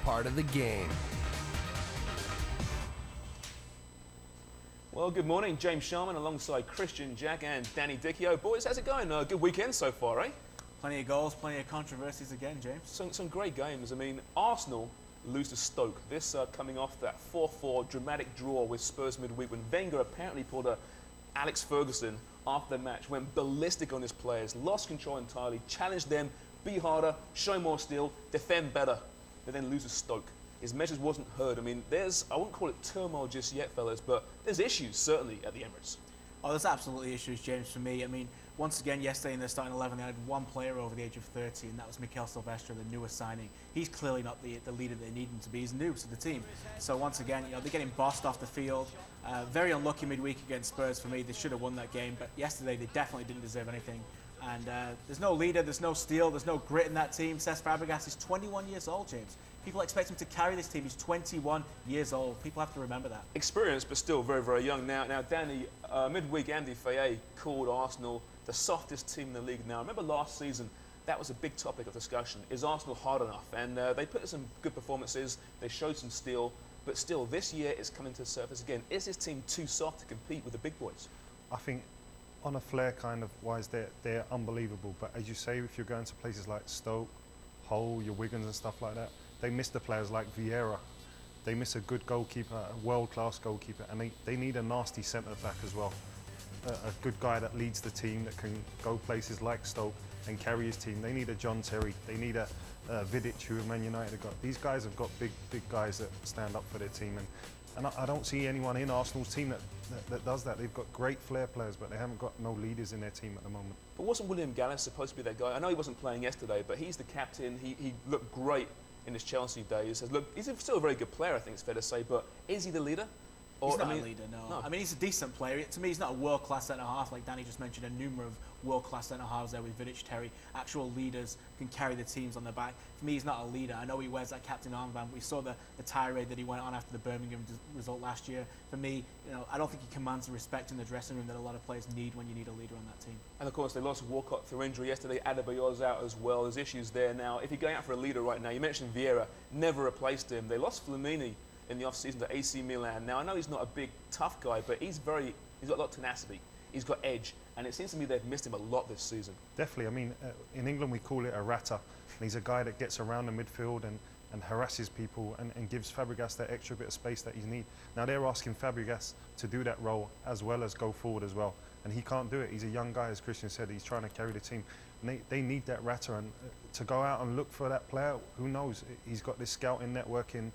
Part of the game. Well, good morning. James Sharman alongside Christian, Jack and Danny Dichio. Boys, how's it going? Good weekend so far, eh? Plenty of goals, plenty of controversies again, James. Some great games. I mean, Arsenal lose to Stoke. This coming off that 4-4 dramatic draw with Spurs midweek when Wenger apparently pulled a Alex Ferguson after the match, went ballistic on his players, lost control entirely, challenged them, be harder, show more steel, defend better, but then lose to Stoke. His message wasn't heard. I mean, I wouldn't call it turmoil just yet, fellas, but there's issues, certainly, at the Emirates. Oh, there's absolutely issues, James, for me. I mean, once again, yesterday in their starting 11, they had one player over the age of 30, and that was Mikel Silvestre, the newest signing. He's clearly not the leader they need him to be. He's new to the team. So once again, they're getting bossed off the field. Very unlucky midweek against Spurs for me. They should have won that game, but yesterday they definitely didn't deserve anything. And there's no leader, there's no steel, there's no grit in that team. Cesc Fabregas is 21 years old, James. People expect him to carry this team. He's 21 years old. People have to remember that. Experienced, but still very, very young. Now, Danny, midweek Andy Faye called Arsenal the softest team in the league. Now, I remember last season, that was a big topic of discussion. Is Arsenal hard enough? And they put in some good performances. They showed some steel. But still, this year it's coming to the surface again. Is this team too soft to compete with the big boys? I think on a flair kind of wise, they're unbelievable. But as you say, if you're going to places like Stoke, Hull, your Wigans and stuff like that, they miss the players like Vieira. They miss a good goalkeeper, a world-class goalkeeper, and they need a nasty centre-back as well. A good guy that leads the team, that can go places like Stoke and carry his team. They need a John Terry. They need a Vidic, who Man United have got. These guys have got big guys that stand up for their team. And I don't see anyone in Arsenal's team that does that. They've got great flair players, but they haven't got no leaders in their team at the moment. But wasn't William Gallas supposed to be that guy? I know he wasn't playing yesterday, but he's the captain. He looked great in his Chelsea days. He's still a very good player, I think it's fair to say, but is he the leader? He's not a leader, no. I mean, he's a decent player. To me, he's not a world-class centre-half, like Danny just mentioned, a number of world-class centre-halves there with Vidic, Terry. Actual leaders can carry the teams on their back. For me, he's not a leader. I know he wears that captain armband. We saw the tirade that he went on after the Birmingham result last year. For me, I don't think he commands the respect in the dressing room that a lot of players need when you need a leader on that team. And of course, they lost Walcott through injury yesterday. Adebayor's out as well. There's issues there now. If you're going out for a leader right now, you mentioned Vieira, never replaced him. They lost Flamini in the off-season to AC Milan. Now, I know he's not a big, tough guy, but he's got a lot of tenacity. He's got edge, and it seems to me they've missed him a lot this season. Definitely. I mean, in England we call it a ratter. And he's a guy that gets around the midfield and harasses people and gives Fabregas that extra bit of space that he needs. Now, they're asking Fabregas to do that role as well as go forward as well. And he can't do it. He's a young guy, as Christian said. He's trying to carry the team. And they need that ratter. And to go out and look for that player, who knows? He's got this scouting network in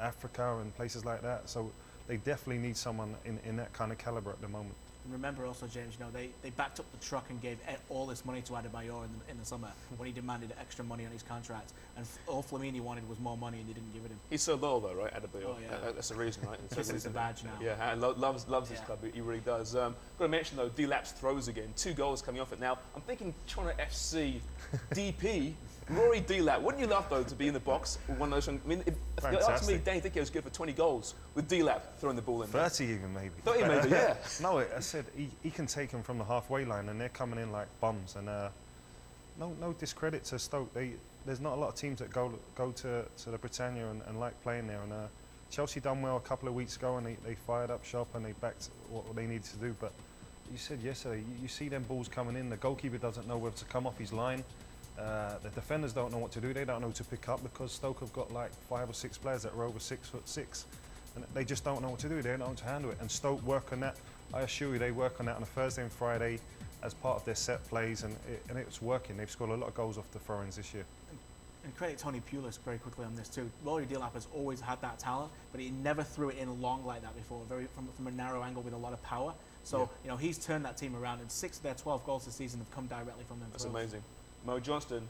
Africa and places like that, so they definitely need someone in that kind of calibre at the moment. And remember also, James, they backed up the truck and gave all this money to Adebayor in the summer when he demanded extra money on his contract, and all Flamini wanted was more money and they didn't give it him. He's so loyal though, right, Adebayor? Oh, yeah. That's the reason, right? This is the badge now. Yeah, and loves his club, he really does. Got to mention though, D-Lap's throws again, 2 goals coming off it now. I'm thinking Toronto FC, DP, Rory D-Lap. Wouldn't you love though to be in the box with one of those? I mean, to me, Danny Dichio is good for 20 goals with D-Lap throwing the ball in. 30 even maybe. 30 maybe, yeah. No, I said he can take them from the halfway line, and they're coming in like bums. And no discredit to Stoke. There's not a lot of teams that go to the Britannia and like playing there. And Chelsea done well a couple of weeks ago, and they fired up shop and they backed what they needed to do. But you said yesterday, you see them balls coming in. The goalkeeper doesn't know whether to come off his line. The defenders don't know what to do. They don't know to pick up because Stoke have got like 5 or 6 players that are over 6'6", and they just don't know what to do. They don't know how to handle it. And Stoke work on that. I assure you, they work on that on a Thursday and Friday as part of their set plays, and it's working. They've scored a lot of goals off the throw-ins this year. And credit Tony Pulis very quickly on this too. Rory D-Lap has always had that talent, but he never threw it in long like that before, from a narrow angle with a lot of power. So, he's turned that team around, and 6 of their 12 goals this season have come directly from them. That's amazing. Mo Johnston,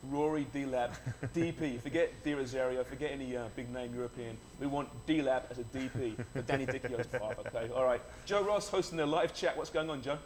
Rory D-Lap, DP. Forget Di Rosario, forget any big name European. We want D-Lap as a DP for Danny Dichio's part, okay? All right. Joe Ross hosting the live chat. What's going on, Joe?